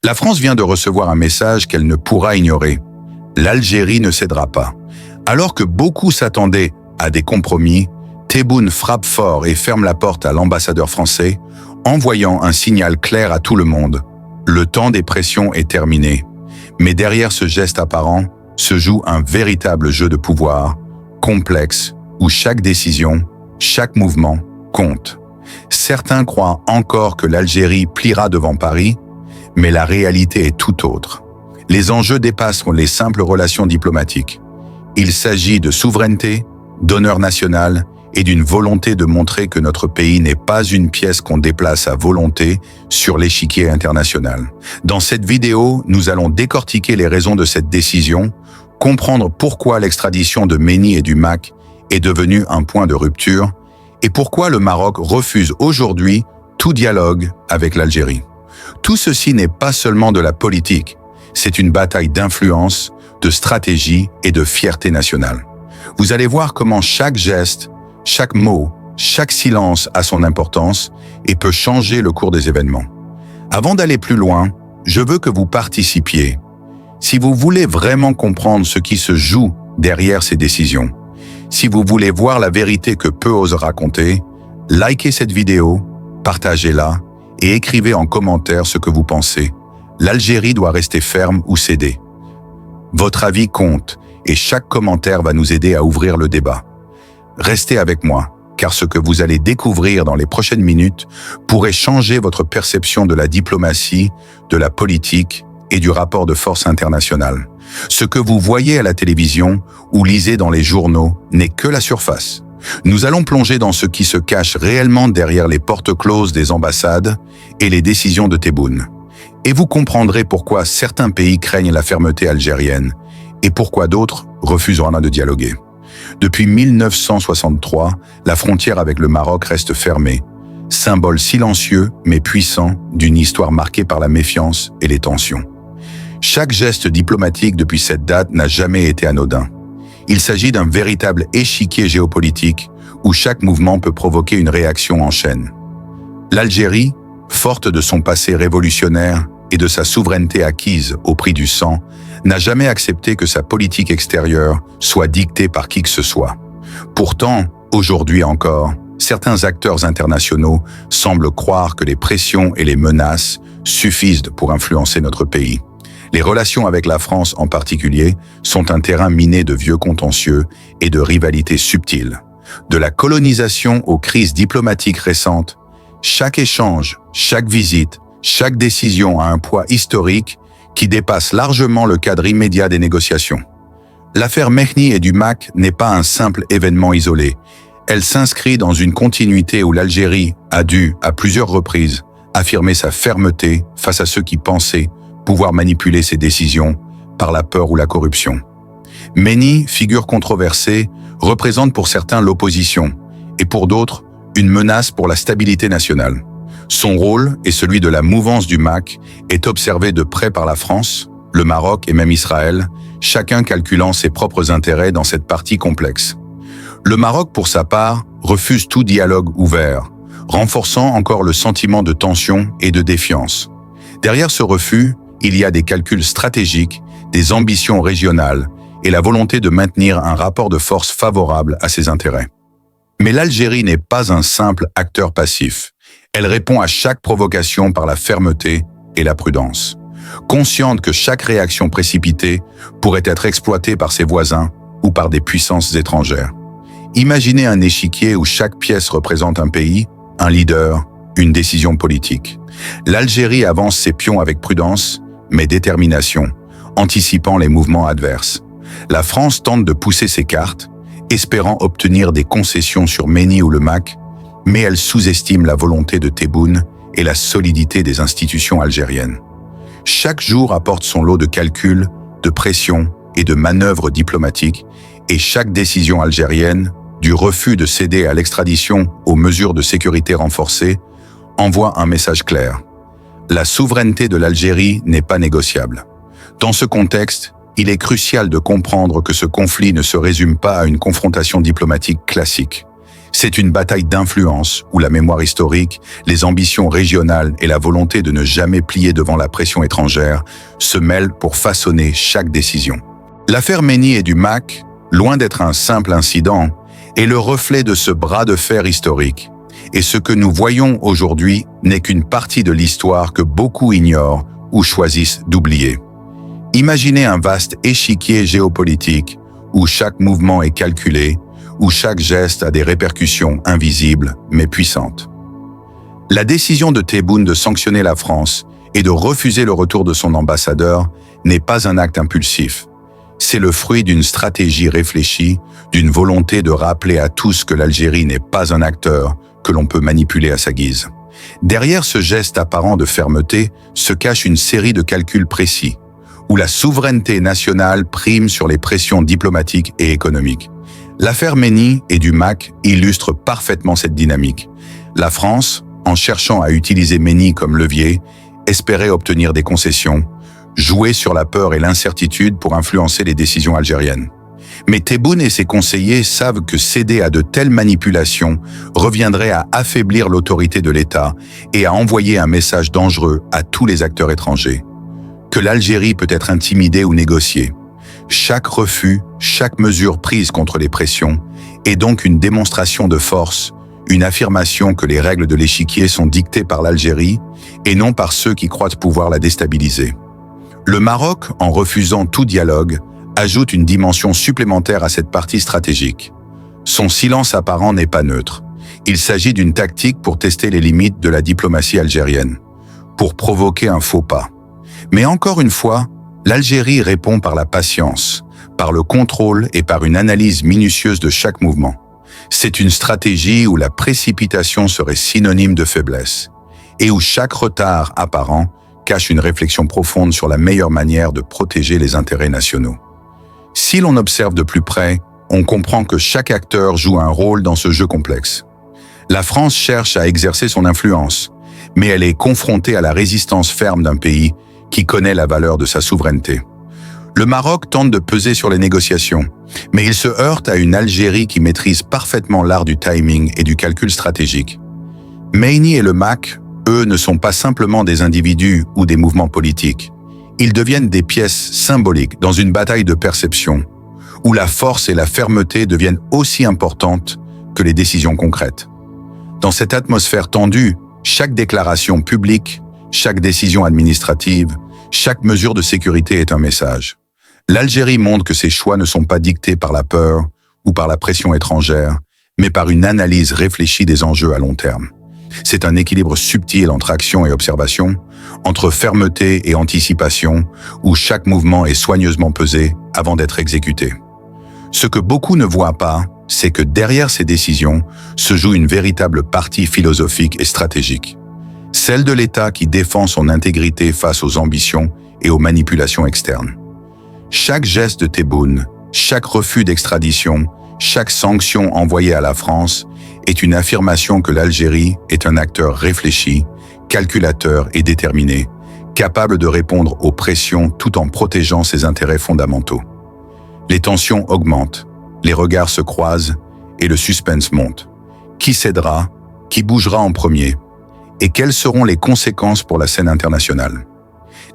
La France vient de recevoir un message qu'elle ne pourra ignorer. L'Algérie ne cédera pas. Alors que beaucoup s'attendaient à des compromis, Tebboune frappe fort et ferme la porte à l'ambassadeur français, envoyant un signal clair à tout le monde. Le temps des pressions est terminé. Mais derrière ce geste apparent se joue un véritable jeu de pouvoir, complexe, où chaque décision, chaque mouvement compte. Certains croient encore que l'Algérie pliera devant Paris, mais la réalité est tout autre. Les enjeux dépassent les simples relations diplomatiques. Il s'agit de souveraineté, d'honneur national et d'une volonté de montrer que notre pays n'est pas une pièce qu'on déplace à volonté sur l'échiquier international. Dans cette vidéo, nous allons décortiquer les raisons de cette décision, comprendre pourquoi l'extradition de Mény et du MAC est devenue un point de rupture et pourquoi le Maroc refuse aujourd'hui tout dialogue avec l'Algérie. Tout ceci n'est pas seulement de la politique, c'est une bataille d'influence, de stratégie et de fierté nationale. Vous allez voir comment chaque geste, chaque mot, chaque silence a son importance et peut changer le cours des événements. Avant d'aller plus loin, je veux que vous participiez. Si vous voulez vraiment comprendre ce qui se joue derrière ces décisions, si vous voulez voir la vérité que peu osent raconter, likez cette vidéo, partagez-la et écrivez en commentaire ce que vous pensez. L'Algérie doit rester ferme ou céder. Votre avis compte et chaque commentaire va nous aider à ouvrir le débat. Restez avec moi, car ce que vous allez découvrir dans les prochaines minutes pourrait changer votre perception de la diplomatie, de la politique et du rapport de force international. Ce que vous voyez à la télévision ou lisez dans les journaux n'est que la surface. Nous allons plonger dans ce qui se cache réellement derrière les portes closes des ambassades et les décisions de Tebboune. Et vous comprendrez pourquoi certains pays craignent la fermeté algérienne et pourquoi d'autres refuseront de dialoguer. Depuis 1963, la frontière avec le Maroc reste fermée, symbole silencieux mais puissant d'une histoire marquée par la méfiance et les tensions. Chaque geste diplomatique depuis cette date n'a jamais été anodin. Il s'agit d'un véritable échiquier géopolitique où chaque mouvement peut provoquer une réaction en chaîne. L'Algérie, forte de son passé révolutionnaire et de sa souveraineté acquise au prix du sang, n'a jamais accepté que sa politique extérieure soit dictée par qui que ce soit. Pourtant, aujourd'hui encore, certains acteurs internationaux semblent croire que les pressions et les menaces suffisent pour influencer notre pays. Les relations avec la France en particulier sont un terrain miné de vieux contentieux et de rivalités subtiles. De la colonisation aux crises diplomatiques récentes, chaque échange, chaque visite, chaque décision a un poids historique qui dépasse largement le cadre immédiat des négociations. L'affaire Mény et du MAC n'est pas un simple événement isolé. Elle s'inscrit dans une continuité où l'Algérie a dû, à plusieurs reprises, affirmer sa fermeté face à ceux qui pensaient pouvoir manipuler ses décisions par la peur ou la corruption. Mény, figure controversée, représente pour certains l'opposition et pour d'autres une menace pour la stabilité nationale. Son rôle et celui de la mouvance du MAC est observé de près par la France, le Maroc et même Israël, chacun calculant ses propres intérêts dans cette partie complexe. Le Maroc, pour sa part, refuse tout dialogue ouvert, renforçant encore le sentiment de tension et de défiance. Derrière ce refus, il y a des calculs stratégiques, des ambitions régionales et la volonté de maintenir un rapport de force favorable à ses intérêts. Mais l'Algérie n'est pas un simple acteur passif. Elle répond à chaque provocation par la fermeté et la prudence. Consciente que chaque réaction précipitée pourrait être exploitée par ses voisins ou par des puissances étrangères. Imaginez un échiquier où chaque pièce représente un pays, un leader, une décision politique. L'Algérie avance ses pions avec prudence, mais détermination, anticipant les mouvements adverses. La France tente de pousser ses cartes, espérant obtenir des concessions sur Mény ou le MAC, mais elle sous-estime la volonté de Tebboune et la solidité des institutions algériennes. Chaque jour apporte son lot de calculs, de pressions et de manœuvres diplomatiques, et chaque décision algérienne, du refus de céder à l'extradition aux mesures de sécurité renforcées, envoie un message clair. La souveraineté de l'Algérie n'est pas négociable. Dans ce contexte, il est crucial de comprendre que ce conflit ne se résume pas à une confrontation diplomatique classique. C'est une bataille d'influence où la mémoire historique, les ambitions régionales et la volonté de ne jamais plier devant la pression étrangère se mêlent pour façonner chaque décision. L'affaire Mény et du MAC, loin d'être un simple incident, est le reflet de ce bras de fer historique. Et ce que nous voyons aujourd'hui n'est qu'une partie de l'histoire que beaucoup ignorent ou choisissent d'oublier. Imaginez un vaste échiquier géopolitique où chaque mouvement est calculé, où chaque geste a des répercussions invisibles mais puissantes. La décision de Tebboune de sanctionner la France et de refuser le retour de son ambassadeur n'est pas un acte impulsif. C'est le fruit d'une stratégie réfléchie, d'une volonté de rappeler à tous que l'Algérie n'est pas un acteur que l'on peut manipuler à sa guise. Derrière ce geste apparent de fermeté se cache une série de calculs précis, où la souveraineté nationale prime sur les pressions diplomatiques et économiques. L'affaire Mény et du MAC illustre parfaitement cette dynamique. La France, en cherchant à utiliser Mény comme levier, espérait obtenir des concessions, jouer sur la peur et l'incertitude pour influencer les décisions algériennes. Mais Tebboune et ses conseillers savent que céder à de telles manipulations reviendrait à affaiblir l'autorité de l'État et à envoyer un message dangereux à tous les acteurs étrangers. Que l'Algérie peut être intimidée ou négociée. Chaque refus, chaque mesure prise contre les pressions est donc une démonstration de force, une affirmation que les règles de l'échiquier sont dictées par l'Algérie et non par ceux qui croient pouvoir la déstabiliser. Le Maroc, en refusant tout dialogue, ajoute une dimension supplémentaire à cette partie stratégique. Son silence apparent n'est pas neutre. Il s'agit d'une tactique pour tester les limites de la diplomatie algérienne, pour provoquer un faux pas. Mais encore une fois, l'Algérie répond par la patience, par le contrôle et par une analyse minutieuse de chaque mouvement. C'est une stratégie où la précipitation serait synonyme de faiblesse et où chaque retard apparent cache une réflexion profonde sur la meilleure manière de protéger les intérêts nationaux. Si l'on observe de plus près, on comprend que chaque acteur joue un rôle dans ce jeu complexe. La France cherche à exercer son influence, mais elle est confrontée à la résistance ferme d'un pays qui connaît la valeur de sa souveraineté. Le Maroc tente de peser sur les négociations, mais il se heurte à une Algérie qui maîtrise parfaitement l'art du timing et du calcul stratégique. Mény et le MAC, eux, ne sont pas simplement des individus ou des mouvements politiques. Ils deviennent des pièces symboliques dans une bataille de perception, où la force et la fermeté deviennent aussi importantes que les décisions concrètes. Dans cette atmosphère tendue, chaque déclaration publique, chaque décision administrative, chaque mesure de sécurité est un message. L'Algérie montre que ses choix ne sont pas dictés par la peur ou par la pression étrangère, mais par une analyse réfléchie des enjeux à long terme. C'est un équilibre subtil entre action et observation, entre fermeté et anticipation, où chaque mouvement est soigneusement pesé avant d'être exécuté. Ce que beaucoup ne voient pas, c'est que derrière ces décisions se joue une véritable partie philosophique et stratégique. Celle de l'État qui défend son intégrité face aux ambitions et aux manipulations externes. Chaque geste de Tebboune, chaque refus d'extradition, chaque sanction envoyée à la France est une affirmation que l'Algérie est un acteur réfléchi, calculateur et déterminé, capable de répondre aux pressions tout en protégeant ses intérêts fondamentaux. Les tensions augmentent, les regards se croisent et le suspense monte. Qui cédera? Qui bougera en premier? Et quelles seront les conséquences pour la scène internationale?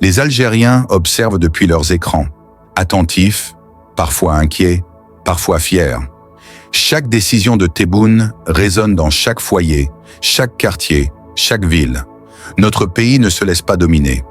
Les Algériens observent depuis leurs écrans, attentifs, parfois inquiets, parfois fiers. Chaque décision de Tebboune résonne dans chaque foyer, chaque quartier, chaque ville. Notre pays ne se laisse pas dominer.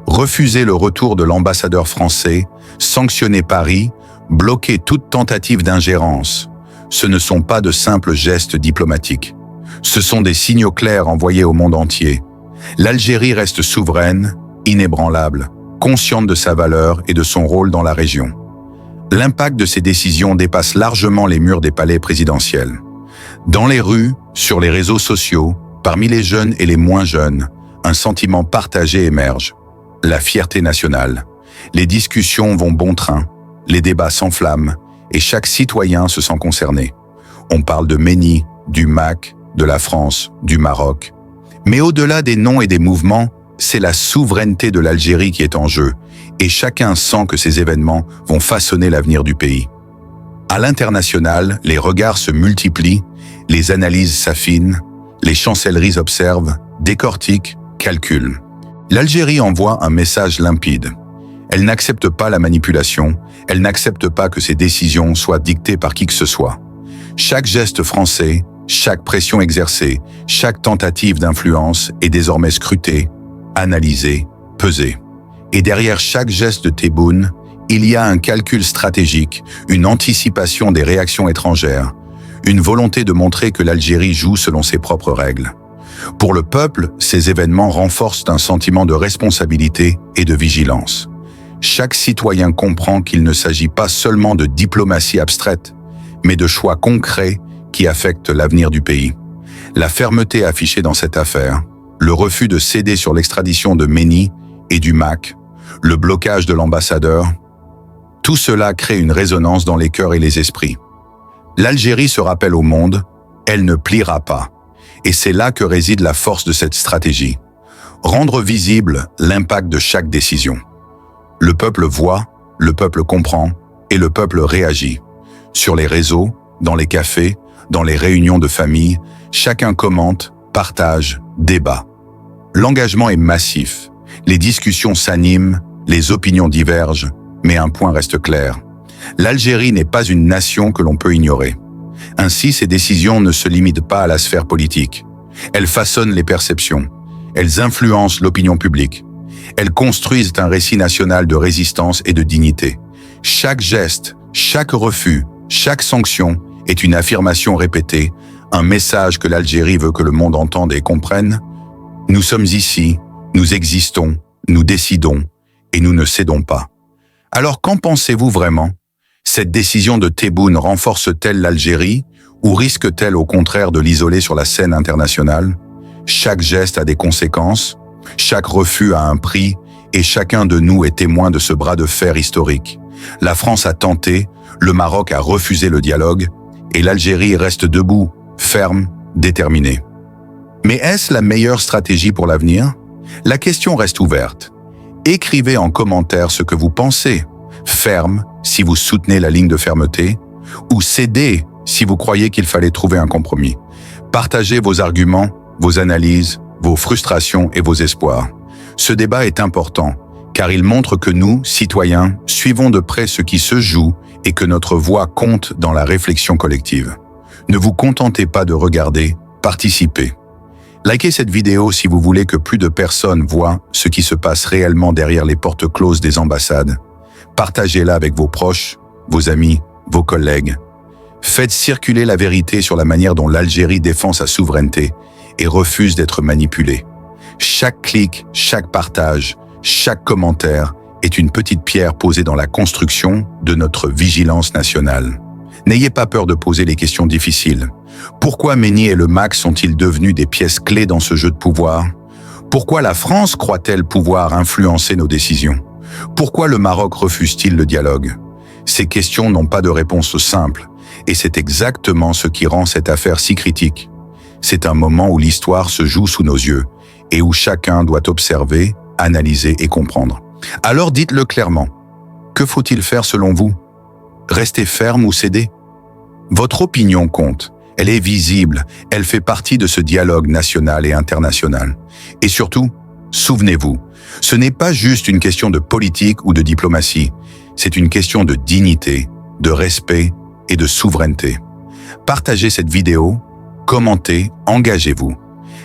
Refuser le retour de l'ambassadeur français, sanctionner Paris, bloquer toute tentative d'ingérence, ce ne sont pas de simples gestes diplomatiques. Ce sont des signaux clairs envoyés au monde entier. L'Algérie reste souveraine, inébranlable, consciente de sa valeur et de son rôle dans la région. L'impact de ces décisions dépasse largement les murs des palais présidentiels. Dans les rues, sur les réseaux sociaux, parmi les jeunes et les moins jeunes, un sentiment partagé émerge. La fierté nationale. Les discussions vont bon train, les débats s'enflamment et chaque citoyen se sent concerné. On parle de Mény, du MAC, de la France, du Maroc. Mais au-delà des noms et des mouvements, c'est la souveraineté de l'Algérie qui est en jeu, et chacun sent que ces événements vont façonner l'avenir du pays. À l'international, les regards se multiplient, Les analyses s'affinent, les chancelleries observent, décortiquent, calculent. L'Algérie envoie un message limpide. Elle n'accepte pas la manipulation, elle n'accepte pas que ses décisions soient dictées par qui que ce soit. Chaque geste français, chaque pression exercée, chaque tentative d'influence est désormais scrutée, analysée, pesée. Et derrière chaque geste de Tebboune, il y a un calcul stratégique, une anticipation des réactions étrangères, une volonté de montrer que l'Algérie joue selon ses propres règles. Pour le peuple, ces événements renforcent un sentiment de responsabilité et de vigilance. Chaque citoyen comprend qu'il ne s'agit pas seulement de diplomatie abstraite, mais de choix concrets qui affectent l'avenir du pays. La fermeté affichée dans cette affaire, le refus de céder sur l'extradition de Mény et du MAC, le blocage de l'ambassadeur, tout cela crée une résonance dans les cœurs et les esprits. L'Algérie se rappelle au monde, elle ne pliera pas. Et c'est là que réside la force de cette stratégie. Rendre visible l'impact de chaque décision. Le peuple voit, le peuple comprend et le peuple réagit. Sur les réseaux, dans les cafés, dans les réunions de famille, chacun commente, partage, débat. L'engagement est massif, les discussions s'animent, les opinions divergent, mais un point reste clair. L'Algérie n'est pas une nation que l'on peut ignorer. Ainsi, ces décisions ne se limitent pas à la sphère politique. Elles façonnent les perceptions, elles influencent l'opinion publique. Elles construisent un récit national de résistance et de dignité. Chaque geste, chaque refus, chaque sanction est une affirmation répétée, un message que l'Algérie veut que le monde entende et comprenne. Nous sommes ici, nous existons, nous décidons et nous ne cédons pas. Alors qu'en pensez-vous vraiment ? Cette décision de Tebboune renforce-t-elle l'Algérie ou risque-t-elle au contraire de l'isoler sur la scène internationale ? Chaque geste a des conséquences, chaque refus a un prix et chacun de nous est témoin de ce bras de fer historique. La France a tenté, le Maroc a refusé le dialogue et l'Algérie reste debout, ferme, déterminée. Mais est-ce la meilleure stratégie pour l'avenir ? La question reste ouverte. Écrivez en commentaire ce que vous pensez. Ferme si vous soutenez la ligne de fermeté ou cédez si vous croyez qu'il fallait trouver un compromis. Partagez vos arguments, vos analyses, vos frustrations et vos espoirs. Ce débat est important car il montre que nous, citoyens, suivons de près ce qui se joue et que notre voix compte dans la réflexion collective. Ne vous contentez pas de regarder, participez. Likez cette vidéo si vous voulez que plus de personnes voient ce qui se passe réellement derrière les portes closes des ambassades. Partagez-la avec vos proches, vos amis, vos collègues. Faites circuler la vérité sur la manière dont l'Algérie défend sa souveraineté et refuse d'être manipulée. Chaque clic, chaque partage, chaque commentaire est une petite pierre posée dans la construction de notre vigilance nationale. N'ayez pas peur de poser les questions difficiles. Pourquoi Mény et le MAC sont-ils devenus des pièces clés dans ce jeu de pouvoir ? Pourquoi la France croit-elle pouvoir influencer nos décisions ? Pourquoi le Maroc refuse-t-il le dialogue ? Ces questions n'ont pas de réponse simple, et c'est exactement ce qui rend cette affaire si critique. C'est un moment où l'histoire se joue sous nos yeux, et où chacun doit observer, analyser et comprendre. Alors dites-le clairement. Que faut-il faire selon vous ? Rester ferme ou céder ? Votre opinion compte, elle est visible, elle fait partie de ce dialogue national et international. Et surtout, souvenez-vous, ce n'est pas juste une question de politique ou de diplomatie, c'est une question de dignité, de respect et de souveraineté. Partagez cette vidéo, commentez, engagez-vous,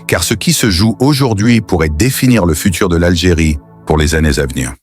car ce qui se joue aujourd'hui pourrait définir le futur de l'Algérie pour les années à venir.